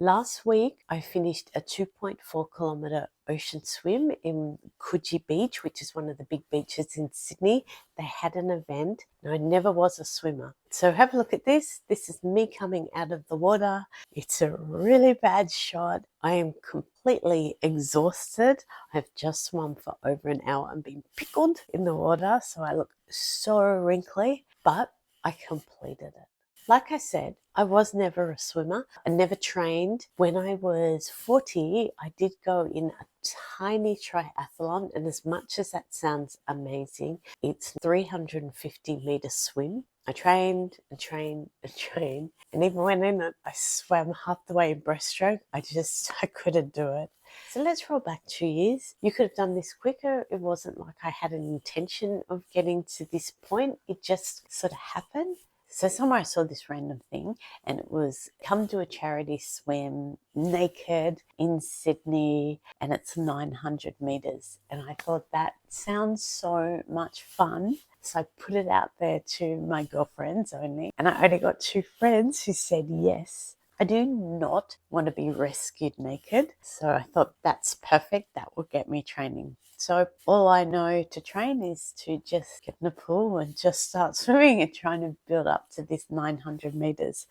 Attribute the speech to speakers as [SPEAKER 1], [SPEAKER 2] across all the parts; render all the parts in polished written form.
[SPEAKER 1] Last week, I finished a 2.4 kilometre ocean swim in Coogee Beach, which is one of the big beaches in Sydney. They had an event, and I never was a swimmer. So have a look at this. This is me coming out of the water. It's a really bad shot. I am completely exhausted. I've just swum for over an hour and been pickled in the water, so I look so wrinkly, but I completed it. Like I said, I was never a swimmer. I never trained. When I was 40, I did go in a tiny triathlon, and as much as that sounds amazing, it's 350-meter swim. I trained and trained and trained, and even when in it, I swam half the way in breaststroke. I couldn't do it. So let's roll back 2 years. You could have done this quicker. It wasn't like I had an intention of getting to this point. It just sort of happened. So somewhere I saw this random thing, and it was come to a charity swim naked in Sydney, and it's 900 meters. And I thought that sounds so much fun. So I put it out there to my girlfriends only, and I only got 2 friends who said yes. I do not want to be rescued naked, so I thought that's perfect. That will get me training. So all I know to train is to just get in the pool and just start swimming and trying to build up to this 900 meters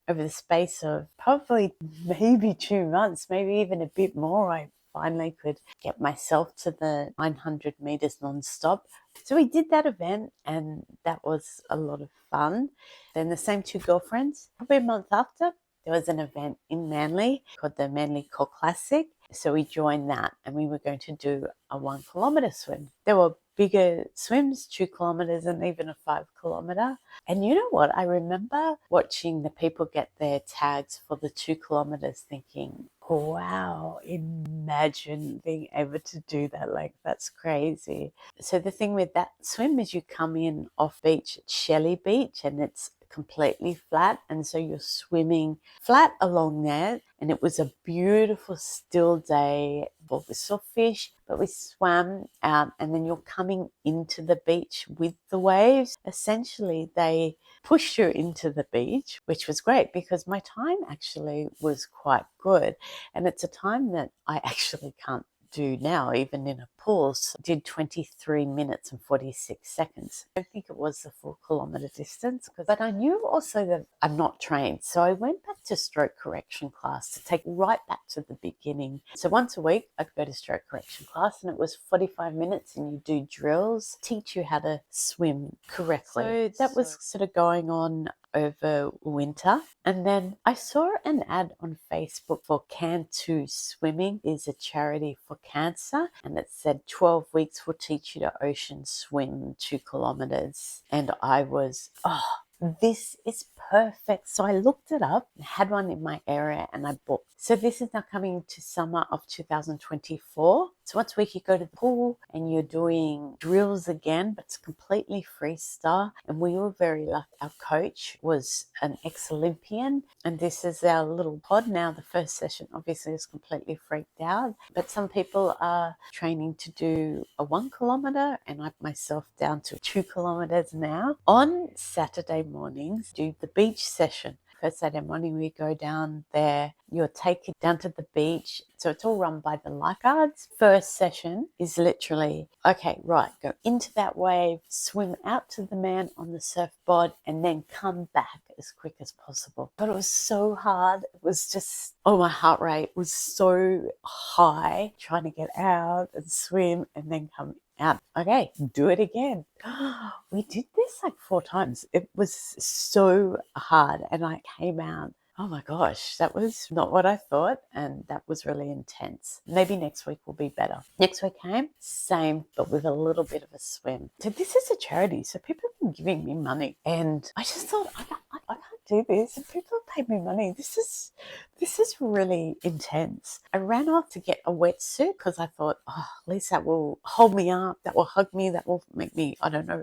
[SPEAKER 1] over the space of probably maybe 2 months, maybe even a bit more. I finally could get myself to the 900 meters non-stop. So we did that event, and that was a lot of fun. Then the same 2 girlfriends, probably a month after, there was an event in Manly called the Manly Core Classic. So we joined that, and we were going to do a 1 kilometre swim. There were bigger swims, 2 kilometres and even a 5 kilometre. And you know what? I remember watching the people get their tags for the 2 kilometres thinking, wow, imagine being able to do that. Like, that's crazy. So the thing with that swim is you come in off beach at Shelley Beach, and it's completely flat, and so you're swimming flat along there. And it was a beautiful still day. Well, we saw fish, but we swam out, and then you're coming into the beach with the waves. Essentially, they pushed you into the beach, which was great because my time actually was quite good, and it's a time that I actually can't do now, even in a pool. So I did 23 minutes and 46 seconds. I don't think it was the 4 kilometre distance, but I knew also that I'm not trained. So I went back to stroke correction class to take right back to the beginning. So once a week, I'd go to stroke correction class, and it was 45 minutes, and you do drills, teach you how to swim correctly. So that was sort of going on over winter. And then I saw an ad on Facebook for Can2 Swimming. Is a charity for cancer, and it said 12 weeks will teach you to ocean swim 2 kilometers. And I was, this is perfect. So I looked it up, had one in my area, and I booked. So this is now coming to summer of 2024. So once a week you go to the pool and you're doing drills again, but it's completely freestyle. And we were very lucky. Our coach was an ex-Olympian, and this is our little pod now. The first session obviously is completely freaked out, but some people are training to do a 1 kilometer, and I myself down to 2 kilometers now. On Saturday mornings, do the beach session. First Saturday morning, we go down there. You're taken down to the beach. So it's all run by the lifeguards. First session is literally, okay, right, go into that wave, swim out to the man on the surfboard, and then come back as quick as possible. But it was so hard. It was just, my heart rate was so high trying to get out and swim and then come out. Okay, do it again. We did this like 4 times. It was so hard, and I came out. Oh my gosh, that was not what I thought, and that was really intense. Maybe next week will be better. Next week came, same, but with a little bit of a swim. So this is a charity, so people have been giving me money, and I just thought, I can't do this, and people have paid me money. This is really intense. I ran off to get a wetsuit because I thought, at least that will hold me up, that will hug me, that will make me,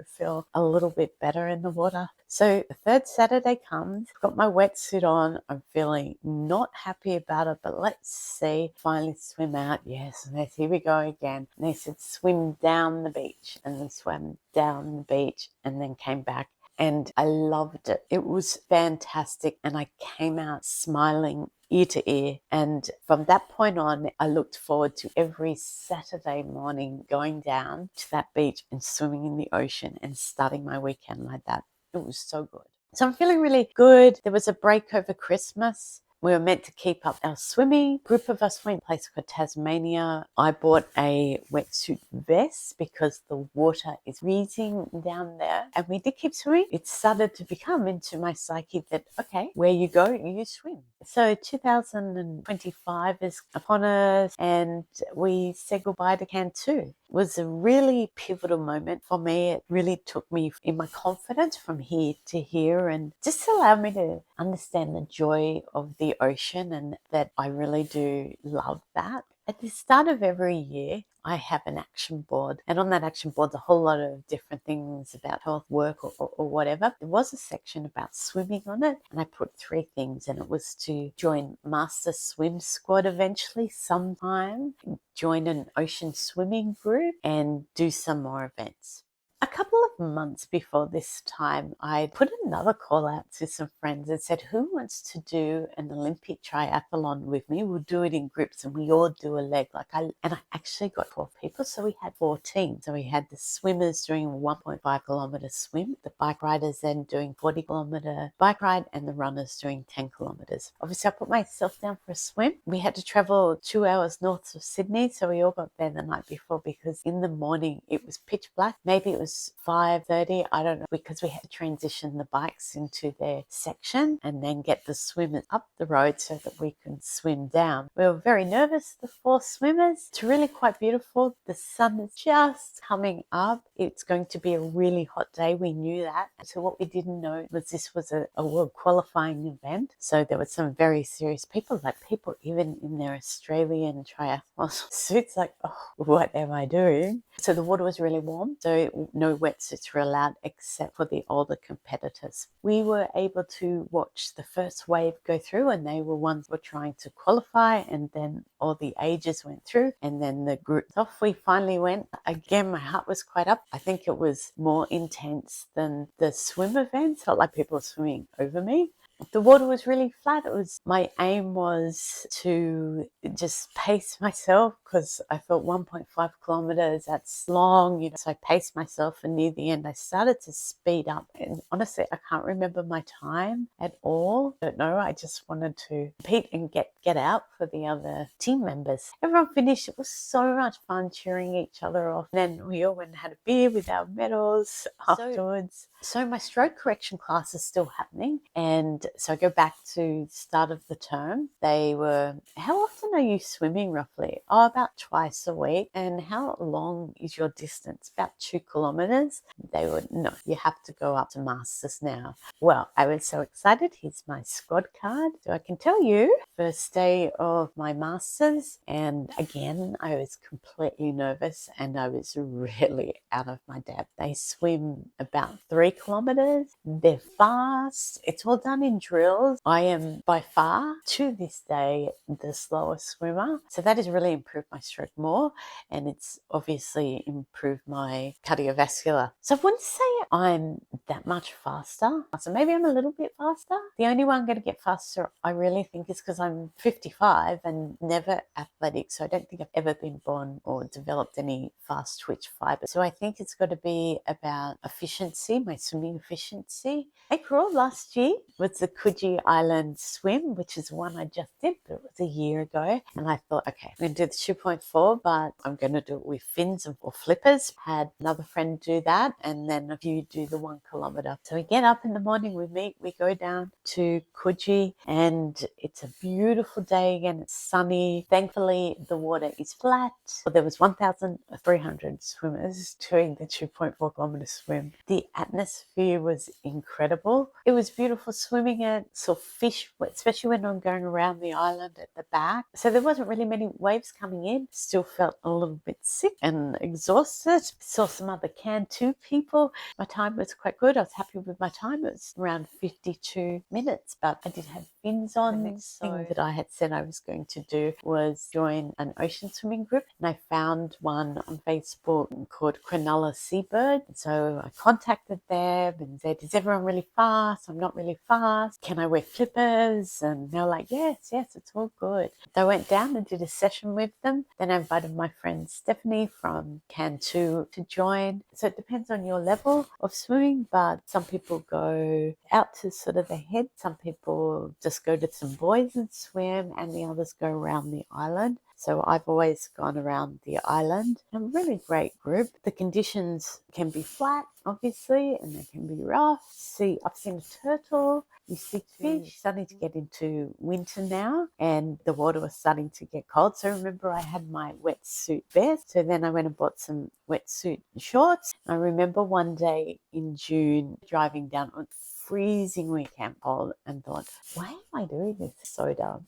[SPEAKER 1] feel a little bit better in the water. So the third Saturday comes, I've got my wetsuit on, I'm feeling not happy about it, but let's see. Finally swim out, yes, and here we go again. And they said swim down the beach, and we swam down the beach and then came back. and I loved it. It was fantastic, and I came out smiling ear to ear. And from that point on, I looked forward to every Saturday morning going down to that beach and swimming in the ocean and starting my weekend like that. It was so good. So I'm feeling really good. There was a break over Christmas. We were meant to keep up our swimming. A group of us went to a place called Tasmania. I bought a wetsuit vest because the water is freezing down there. And we did keep swimming. It started to become into my psyche that, okay, where you go, you swim. So 2025 is upon us, and we said goodbye to Cantu. It was a really pivotal moment for me. It really took me in my confidence from here to here, and just allowed me to understand the joy of the ocean, and that I really do love that. At the start of every year, I have an action board, and on that action board, a whole lot of different things about health, work, or whatever. There was a section about swimming on it, and I put 3 things, and it was to join Master Swim Squad eventually sometime, join an ocean swimming group, and do some more events. A couple of months before this time, I put another call out to some friends and said, who wants to do an Olympic triathlon with me? We'll do it in groups and we all do a leg. And I actually got 12 people, so we had 4 teams. So we had the swimmers doing a 1.5 kilometer swim, the bike riders then doing 40 kilometer bike ride, and the runners doing 10 kilometers. Obviously, I put myself down for a swim. We had to travel 2 hours north of Sydney, so we all got there the night before because in the morning it was pitch black. Maybe it was 5:30, I don't know, because we had to transition the bikes into their section and then get the swimmers up the road so that we can swim down. We were very nervous, the 4 swimmers. It's really quite beautiful. The sun is just coming up. It's going to be a really hot day. We knew that. So what we didn't know was this was a world qualifying event. So there were some very serious people, like people even in their Australian triathlon suits, like, oh, what am I doing? So the water was really warm, so no wetsuits were allowed except for the older competitors. We were able to watch the first wave go through, and they were ones who were trying to qualify, and then all the ages went through, and then the group off we finally went. Again, my heart was quite up. I think it was more intense than the swim events. Felt like people were swimming over me. The water was really flat. My aim was to just pace myself because I thought 1.5 kilometers, that's long, so I paced myself, and near the end I started to speed up. And honestly, I can't remember my time at all. I don't know. I just wanted to compete and get out for the other team members. Everyone finished. It was so much fun cheering each other off. And then we all went and had a beer with our medals afterwards. So my stroke correction class is still happening, and so I go back to the start of the term. They were, how often are you swimming roughly? Oh, about twice a week. And how long is your distance? About 2 kilometers. They were, no, you have to go up to Masters now. Well, I was so excited. Here's my squad card. So I can tell you, first day of my Masters, and again, I was completely nervous and I was really out of my depth. They swim about 3 kilometers. They're fast. It's all done in drills. I am by far, to this day, the slowest swimmer. So that has really improved my stroke more, and it's obviously improved my cardiovascular. So I wouldn't say I'm that much faster. So maybe I'm a little bit faster. The only way I'm going to get faster, I really think, is because I'm 55 and never athletic. So I don't think I've ever been born or developed any fast twitch fiber. So I think it's got to be about efficiency, my swimming efficiency. April last year was the Coogee Island swim, which is one I just did, but it was a year ago. And I thought, okay, I'm going to do the 2.4, but I'm going to do it with fins or flippers. Had another friend do that, and then a few do the 1 kilometer. So we get up in the morning, we meet, we go down to Coogee, and it's a beautiful day again. It's sunny. Thankfully, the water is flat. Well, there was 1,300 swimmers doing the 2.4 kilometer swim. The atmosphere was incredible. It was beautiful swimming it, saw fish, especially when I'm going around the island at the back. So there wasn't really many waves coming in. Still felt a little bit sick and exhausted. Saw some other Cantu people. My time was quite good. I was happy with my time. It was around 52 minutes, but I did have fins on. The next thing that I had said I was going to do was join an ocean swimming group, and I found one on Facebook called Cronulla Seabird. So I contacted them and said, is everyone really fast? I'm not really fast. Can I wear flippers? And they were like, yes, it's all good. So I went down and did a session with them. Then I invited my friend Stephanie from Cantu to join. So it depends on your level of swimming, but some people go out to sort of the head. Some people just go to some buoys and swim, and the others go around the island. So I've always gone around the island. A really great group. The conditions can be flat, obviously, and they can be rough. I've seen a turtle. You see fish. Starting to get into winter now, and the water was starting to get cold. So remember, I had my wetsuit vest. So then I went and bought some wetsuit shorts. I remember one day in June driving down on freezingly camp cold and thought, why am I doing this? So dumb.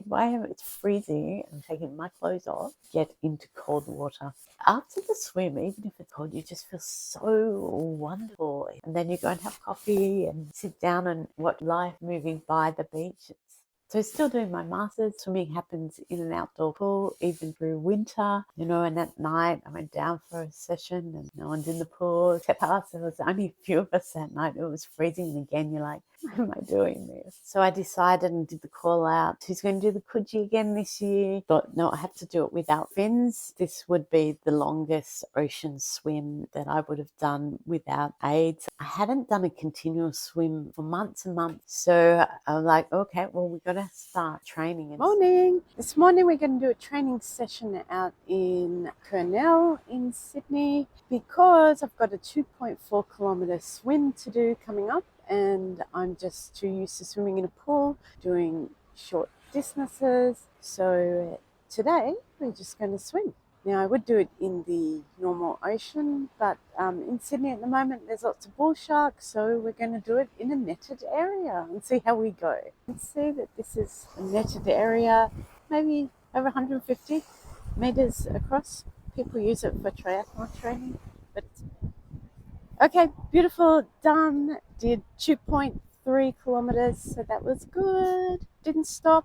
[SPEAKER 1] Why am it's freezing? I'm taking my clothes off, get into cold water. After the swim, even if it's cold, you just feel so wonderful. And then you go and have coffee and sit down and watch life moving by the beach. So still doing my masters. Swimming happens in an outdoor pool, even through winter, and at night I went down for a session and no one's in the pool except us. There was only a few of us that night. It was freezing, and again, you're like, why am I doing this? So I decided and did the call out. Who's going to do the Coogee again this year? Thought, no, I have to do it without fins. This would be the longest ocean swim that I would have done without aids. I hadn't done a continuous swim for months and months. So I'm like, okay, well, we've got to start training. This morning we're going to do a training session out in Cronulla in Sydney because I've got a 2.4 kilometre swim to do coming up, and I'm just too used to swimming in a pool, doing short distances. So today we're just going to swim. Now, I would do it in the normal ocean, but in Sydney at the moment there's lots of bull sharks, so we're going to do it in a netted area and see how we go. You can see that this is a netted area, maybe over 150 metres across. People use it for triathlon training. But okay, beautiful, done. Did 2.3 kilometres, so that was good. Didn't stop.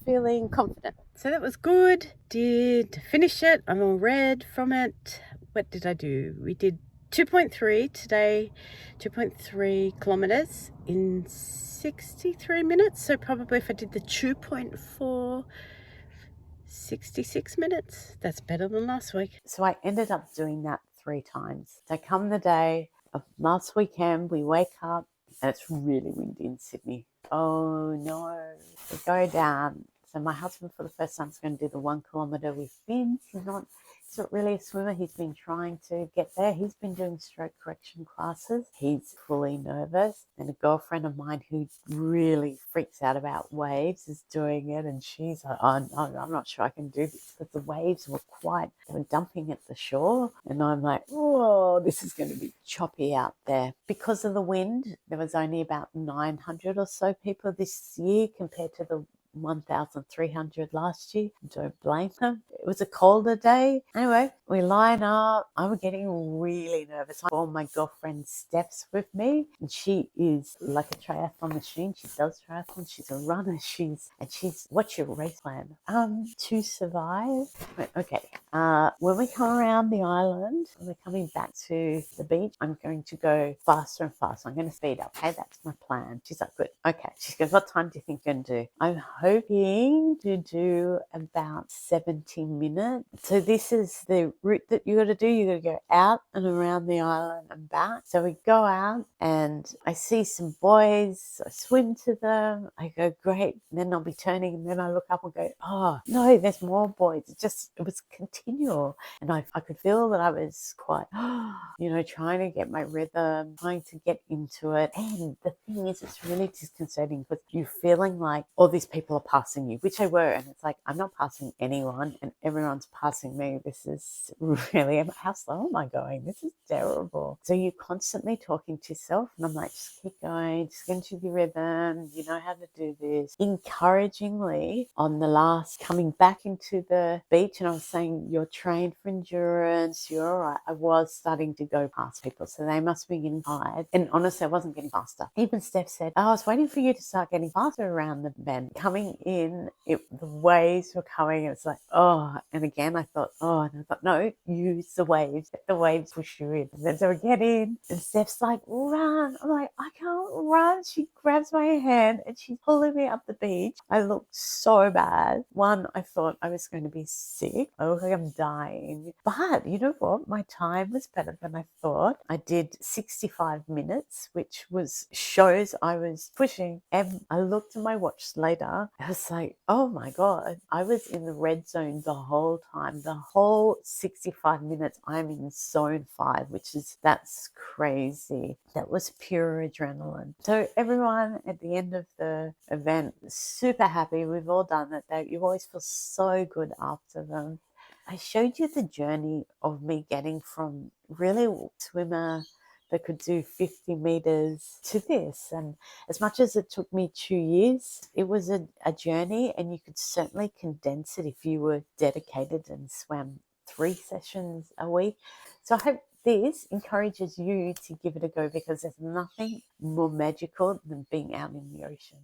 [SPEAKER 1] Feeling confident. So that was good. Did finish it. I'm all red from it. What did I do? We did 2.3 today, 2.3 kilometers in 63 minutes. So probably if I did the 2.4, 66 minutes. That's better than last week. So I ended up doing that 3 times. So come the day of last weekend, we wake up and it's really windy in Sydney. Oh no. We go down. So my husband for the first time is going to do the 1 kilometre with fins. He's not really a swimmer. He's been trying to get there. He's been doing stroke correction classes. He's fully nervous. And a girlfriend of mine who really freaks out about waves is doing it. And she's like, oh, no, I'm not sure I can do this because the waves were dumping at the shore. And I'm like, whoa, this is going to be choppy out there. Because of the wind, there was only about 900 or so people this year compared to the 1,300 last year. Don't blame them. It was a colder day. Anyway, we line up. I'm getting really nervous. All my girlfriend Steph's with me, and she is like a triathlon machine. She does triathlon. She's a runner. What's your race plan? To survive. Okay. When we come around the island, when we're coming back to the beach, I'm going to go faster and faster. I'm going to speed up. Okay, that's my plan. She's like, good. Okay. She goes, what time do you think you're going to do? I'm hoping to do about 70 minutes. So this is the route that you got to do. You got to go out and around the island and back. So we go out and I see some boys. I swim to them. I go, great. And then I'll be turning and then I look up and go, oh, no, there's more boys. It was continual. And I could feel that I was quite, trying to get my rhythm, trying to get into it. And the thing is, it's really disconcerting because you're feeling like all these people are passing you, which they were. And it's like, I'm not passing anyone and everyone's passing me. This is
[SPEAKER 2] is really, how slow am I going? This is terrible. So you're constantly talking to yourself, and I'm like, just keep going, just get into the rhythm. You know how to do this. Encouragingly, on the last coming back into the beach, and I was saying, you're trained for endurance, you're all right. I was starting to go past people, so they must be getting tired. And honestly, I wasn't getting faster. Even Steph said, oh, I was waiting for you to start getting faster around the bend. Coming in, the waves were coming, and it's like, oh, and again, I thought, oh, and I thought, no, use the waves. Let the waves push you in. And then so I get in, and Steph's like, run. I'm like, I can't run. She grabs my hand and she's pulling me up the beach. I looked so bad. One, I thought I was going to be sick. I look like I'm dying. But you know what? My time was better than I thought. I did 65 minutes, which shows I was pushing. And I looked at my watch later. I was like, oh my God, I was in the red zone the whole time. The whole 65 minutes, I'm in zone 5, that's crazy. That was pure adrenaline. So everyone at the end of the event, super happy. We've all done it. You always feel so good after them. I showed you the journey of me getting from really swimmer that could do 50 meters to this. And as much as it took me 2 years, it was a journey, and you could certainly condense it if you were dedicated and swam 3 sessions a week. So I hope this encourages you to give it a go, because there's nothing more magical than being out in the ocean.